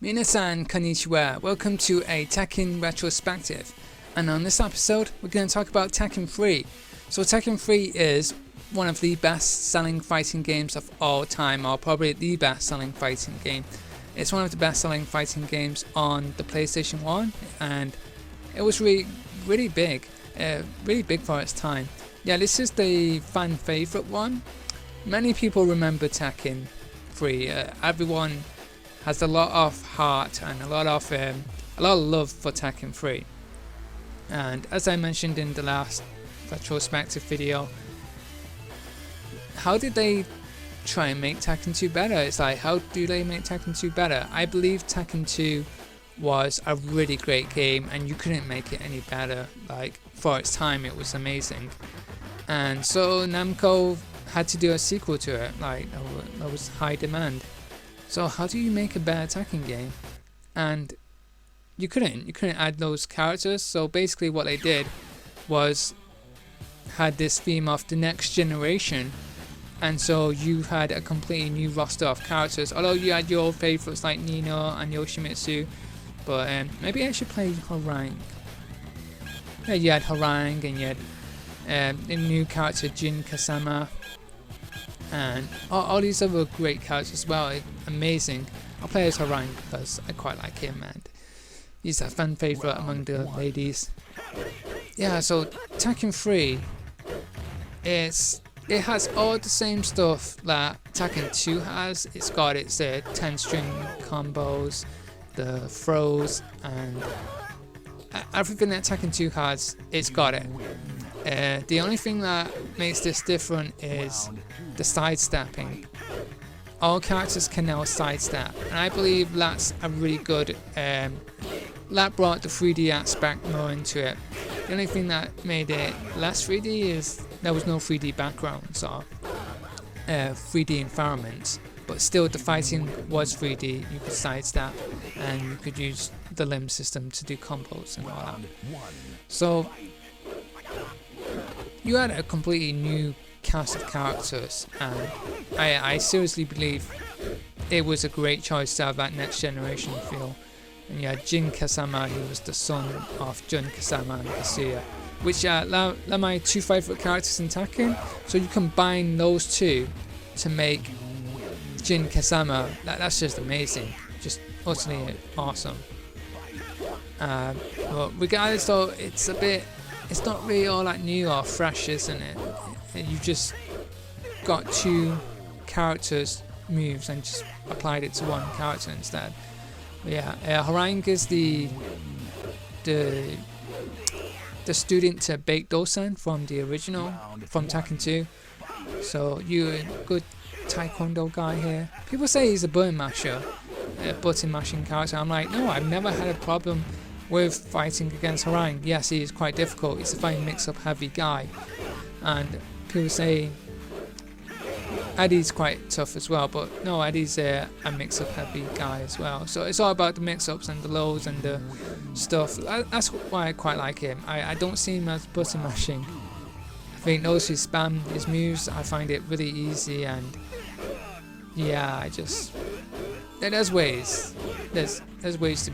Minasan konnichiwa, welcome to a Tekken Retrospective, and on this episode we're going to talk about Tekken 3. So Tekken 3 is one of the best selling fighting games of all time, or probably the best selling fighting game. It's one of the best selling fighting games on the PlayStation 1, and it was really big for its time. Yeah, this is the fan favorite one. Many people remember Tekken 3. Everyone has a lot of heart and a lot of love for Tekken 3. And as I mentioned in the last retrospective video, how did they try and make Tekken 2 better? It's like, how do they make Tekken 2 better? I believe Tekken 2 was a really great game and you couldn't make it any better. Like, for its time it was amazing. And so Namco had to do a sequel to it. Like, there was high demand. So how do you make a better Tekken game? And you couldn't add those characters. So basically what they did was had this theme of the next generation, and so you had a completely new roster of characters. Although you had your favorites like Nino and Yoshimitsu, but maybe I should play Hwoarang. Yeah, you had Hwoarang and you had a new character Jin Kasama, and all these other great characters as well. Amazing. I'll play as Hwoarang because I quite like him and he's a fan favourite among the ladies. Yeah, so Tekken 3, it has all the same stuff that Tekken 2 has. It's got its 10-string combos, the throws, and everything that Tekken 2 has, it's got it. The only thing that makes this different is the sidestepping. All characters can now sidestep, and I believe that's a really good. That brought the 3D aspect more into it. The only thing that made it less 3D is there was no 3D backgrounds or 3D environments, but still the fighting was 3D. You could sidestep and you could use the limb system to do combos and all that. So you had a completely new cast of characters, and I seriously believe it was a great choice to have that next generation feel. And you had Jin Kasama, who was the son of Jun Kasama and Kasuya, which are my two favourite characters in Tekken. So you combine those two to make Jin Kasama. That's just amazing, just utterly awesome. But regardless though, it's not really all that new or fresh, isn't it? You just got two characters moves and just applied it to one character instead. But yeah, Hwoarang is the student to Bake Dosen from the original, from Tekken 2. So you're a good taekwondo guy here. People say he's a button masher, a button mashing character. I'm like, no, I've never had a problem with fighting against Hwoarang. Yes, he is quite difficult. He's a very mix-up heavy guy, and people say Eddie's quite tough as well, but no, Eddie's a mix-up heavy guy as well. So it's all about the mix-ups and the lows and the stuff. That's why I quite like him. I don't see him as button mashing. I think those who spam his moves, I find it really easy, and yeah, there's ways to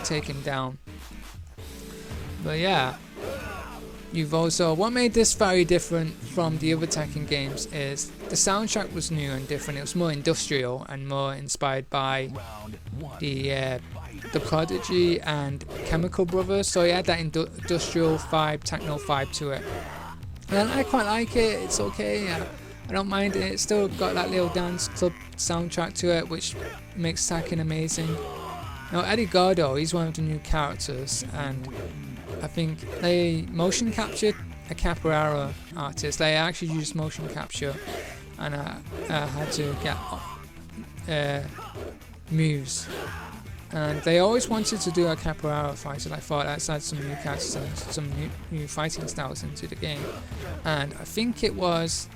take him down. But yeah, what made this very different from the other Tekken games is the soundtrack was new and different. It was more industrial and more inspired by the Prodigy and Chemical Brothers. So it had that industrial vibe, techno vibe to it. And I quite like it. It's okay. I don't mind it. It's still got that little dance club soundtrack to it, which makes Tekken amazing. Now Eddie Gordo, he's one of the new characters, and I think they motion captured a capoeira artist. They actually used motion capture, and I had to get moves. And they always wanted to do a capoeira fight, and I thought let's add some new characters and some new fighting styles into the game. And I think it was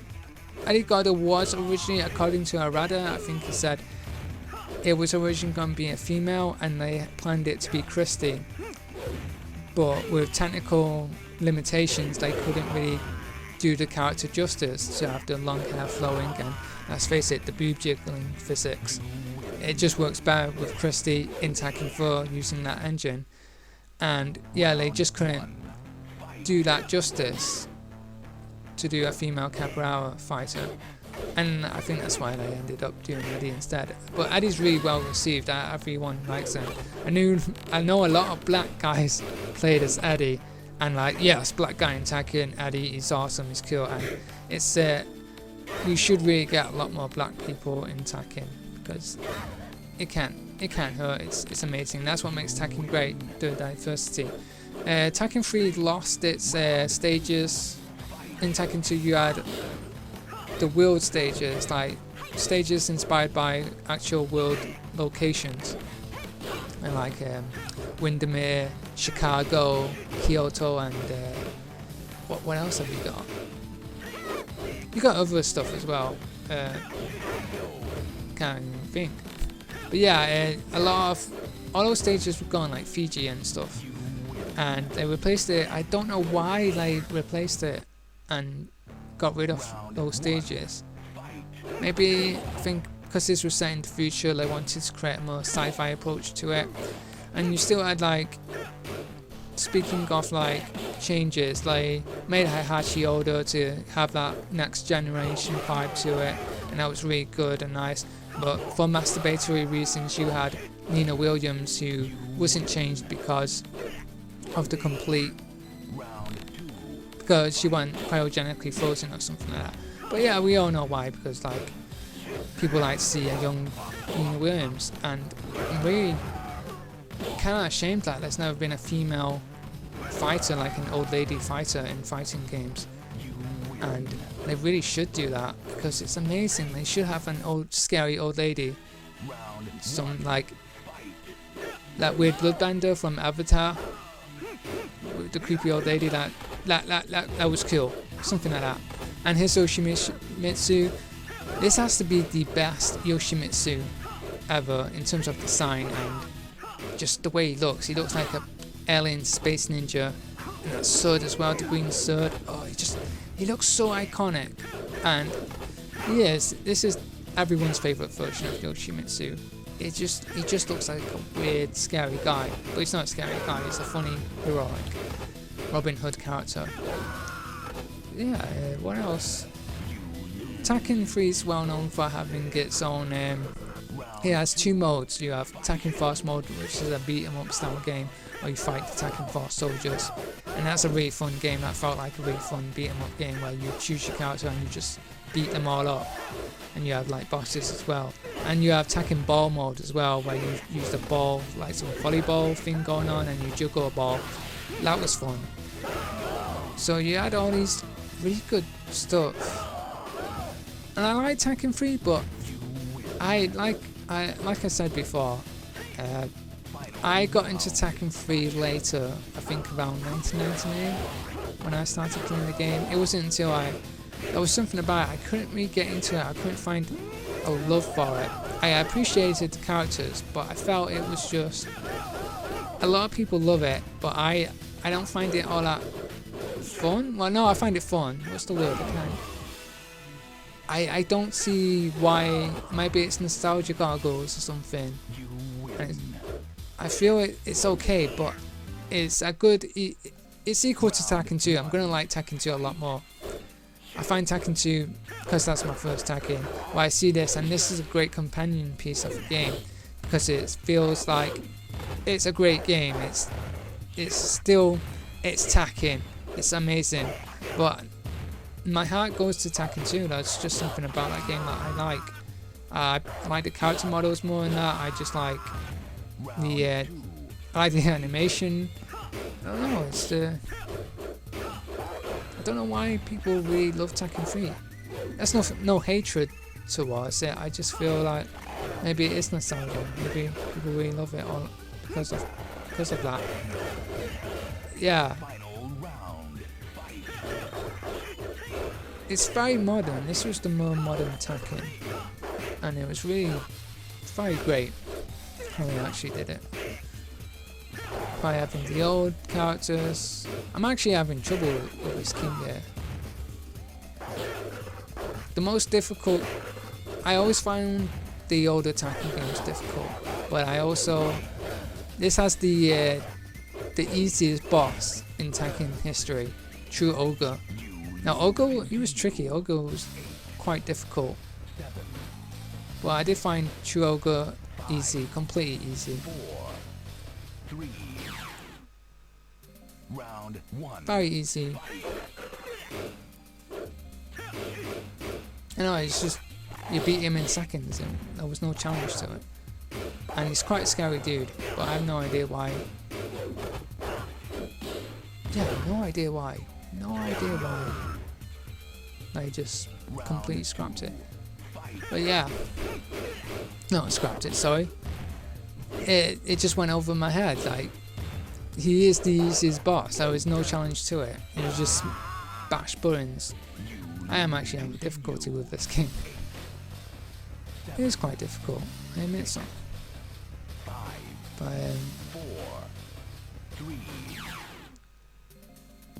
Eddie Gordo was originally, according to Arada, I think he said it was originally going to be a female, and they planned it to be Christy. But with technical limitations, they couldn't really do the character justice to have the long hair flowing and, let's face it, the boob jiggling physics. it just works better with Christie in Tekken 4 using that engine. And yeah, they just couldn't do that justice to do a female capoeira fighter, and I think that's why they ended up doing Eddie instead. But Eddie's really well received. Everyone likes him. I know a lot of black guys played as Eddie, and like, yes, black guy in Tekken, Eddie, he's awesome, he's cool, and it's we should really get a lot more black people in Tekken, because it can't hurt. It's amazing. That's what makes Tekken great, the diversity. Tekken 3 lost its stages. In Tekken 2 you had the world stages, like stages inspired by actual world locations, and like Windermere, Chicago, Kyoto, and what else have you got? You got other stuff as well. Can't even think. But yeah, all those stages were gone, like Fiji and stuff, and they replaced it. I don't know why they replaced it and got rid of those stages. Maybe I think because this was set in the future, they wanted to create a more sci-fi approach to it. And you still had, like, speaking of like changes, they made Heihachi Oda to have that next generation vibe to it, and that was really good and nice. But for masturbatory reasons, you had Nina Williams, who wasn't changed because of the complete, because she wasn't cryogenically frozen or something like that. But yeah, we all know why, because like people like to see a young Nina Williams, and I'm really kind of ashamed that there's never been a female fighter, like an old lady fighter in fighting games, and they really should do that because it's amazing. They should have an old scary old lady, some like that weird bloodbender from Avatar, the creepy old lady that was cool, something like that. And his Yoshimitsu, this has to be the best Yoshimitsu ever in terms of design and just the way he looks. He looks like a alien space ninja, and that sword as well, the green sword. Oh, he looks so iconic. And yes, this is everyone's favorite version of Yoshimitsu. He just looks like a weird, scary guy, but he's not a scary guy. He's a funny, heroic Robin Hood character. Yeah, what else? Tekken 3 is well known for having its own. It has two modes. You have Tekken Force mode, which is a beat 'em up style game where you fight the Tekken Force soldiers, and that's a really fun game. That felt like a really fun beat 'em up game where you choose your character and you just beat them all up, and you have like bosses as well. And you have Tekken Ball mode as well, where you use the ball, like some volleyball thing going on, and you juggle a ball. That was fun. So you had all these really good stuff, and I like Tekken 3, but like I said before, I got into Tekken 3 later. I think around 1998 when I started playing the game. It wasn't until there was something about it, I couldn't really get into it. I couldn't find a love for it. I appreciated the characters, but I felt it was just, a lot of people love it, but I don't find it all that fun. Well, no, I find it fun. What's the word? I don't see why. Maybe it's nostalgia goggles or something. I feel it's okay, but it's a good. It's equal to Tekken 2. I'm gonna like Tekken 2 a lot more. I find Tekken 2, because that's my first Tekken, where I see this, and this is a great companion piece of the game, because it feels like it's a great game. It's Tekken. It's amazing, but my heart goes to Tekken 2. There's just something about that game that I like. I like the character models more than that. I just like I like the animation. I don't know. I don't know why people really love Tekken 3. There's no hatred towards it. I just feel like maybe it is nostalgia. Maybe people really love it all because of that. Yeah. It's very modern. This was the more modern Tekken, and it was really very great how they actually did it. By having the old characters, I'm actually having trouble with this king here. The most difficult, I always find the older Tekken games difficult, but I also this has the easiest boss in Tekken history, True Ogre. Now Ogre, he was tricky. Ogre was quite difficult, but I did find True Ogre easy, completely easy. Very easy. You know, it's just you beat him in seconds, and there was no challenge to it. And he's quite a scary dude, but I have no idea why. Yeah, no idea why. No idea why. I just completely scrapped it. But yeah, not scrapped it. Sorry. It just went over my head. Like, he is the easiest boss. There was no challenge to it. It was just bash buttons. I am actually having difficulty with this game. It is quite difficult, I admit so. But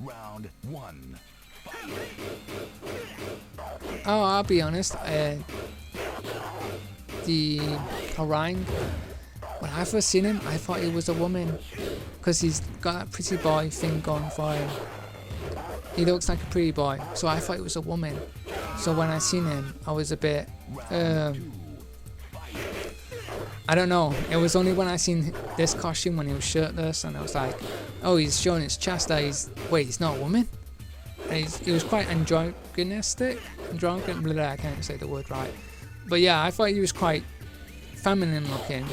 Round 1. oh, I'll be honest. The Hwoarang, when I first seen him, I thought he was a woman, because he's got that pretty boy thing going for him. He looks like a pretty boy, so I thought he was a woman. So when I seen him, I was a bit, I don't know. It was only when I seen this costume when he was shirtless, and I was like, oh, he's showing his chest there. Wait, he's not a woman? And he was quite androgynistic. I can't say the word right. But yeah, I thought he was quite feminine looking.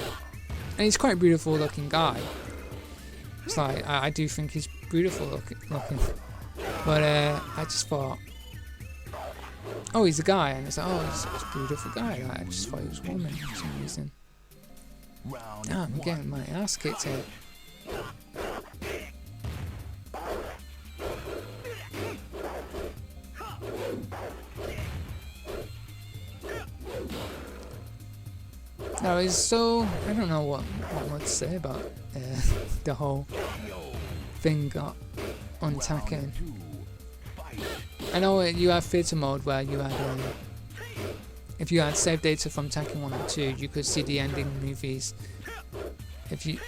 And he's quite a beautiful looking guy. It's like, I do think he's beautiful looking. But I just thought, oh, he's a guy. And it's like, oh, he's a beautiful guy. Like, I just thought he was a woman for some reason. Damn, I'm getting my ass kicked here. Now, it's so, I don't know what to say about the whole thing on Tekken. I know you have theatre mode where you had, if you had save data from Tekken 1 and 2, you could see the ending movies if you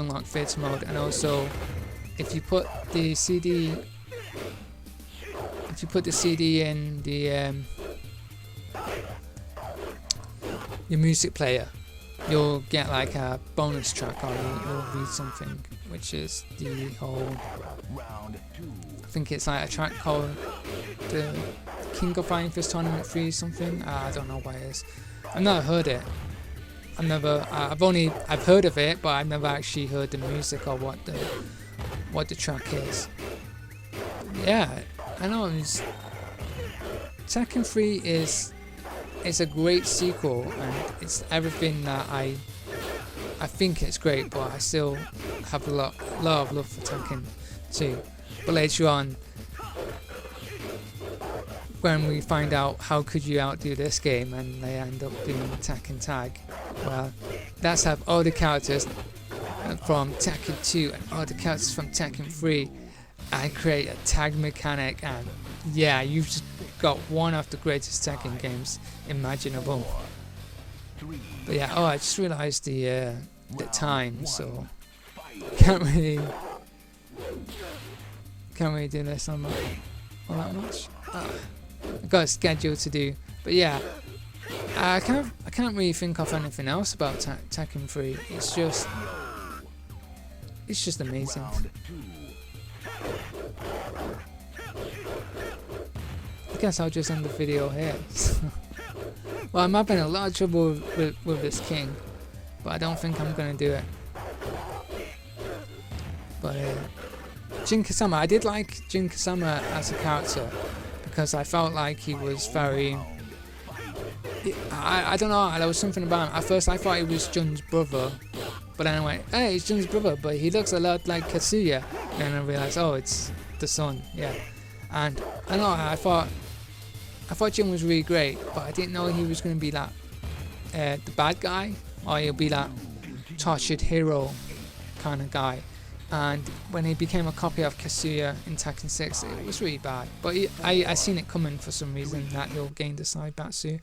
unlock theatre mode, and also if you put the CD in the your music player, you'll get like a bonus track, or you'll read something, which is the whole, I think it's like a track called the King of Iron Fist Tournament 3 something. I don't know what it is. I've never heard it. I've heard of it, but I've never actually heard the music or what the track is. Yeah, I know. Tekken 3 is a great sequel, and it's everything that I think it's great, but I still have a lot of love for Tekken 2. But later on, when we find out how could you outdo this game, and they end up doing the Tekken tag, well, that's have all the characters from Tekken 2 and all the characters from Tekken 3 and create a tag mechanic, and yeah, you've just got one of the greatest Tekken games imaginable. But yeah, oh, I just realised the time, so can't really do this on that much. I've got a schedule to do, but yeah, I can't really think of anything else about Tekken 3. It's just amazing. I guess I'll just end the video here. Well, I'm having a lot of trouble with this king, but I don't think I'm gonna do it. But Jin Kazama, I did like Jin Kazama as a character, because I felt like he was very, I don't know, there was something about him. At first I thought he was Jun's brother, but then I went, hey, he's Jun's brother, but he looks a lot like Kazuya. And then I realised, oh, it's the son, yeah. And I don't know, I thought Jun was really great, but I didn't know he was going to be like the bad guy, or he'll be that tortured hero kind of guy. And when he became a copy of Kazuya in Tekken 6, it was really bad. But I seen it coming for some reason, that he'll gain the Saibatsu.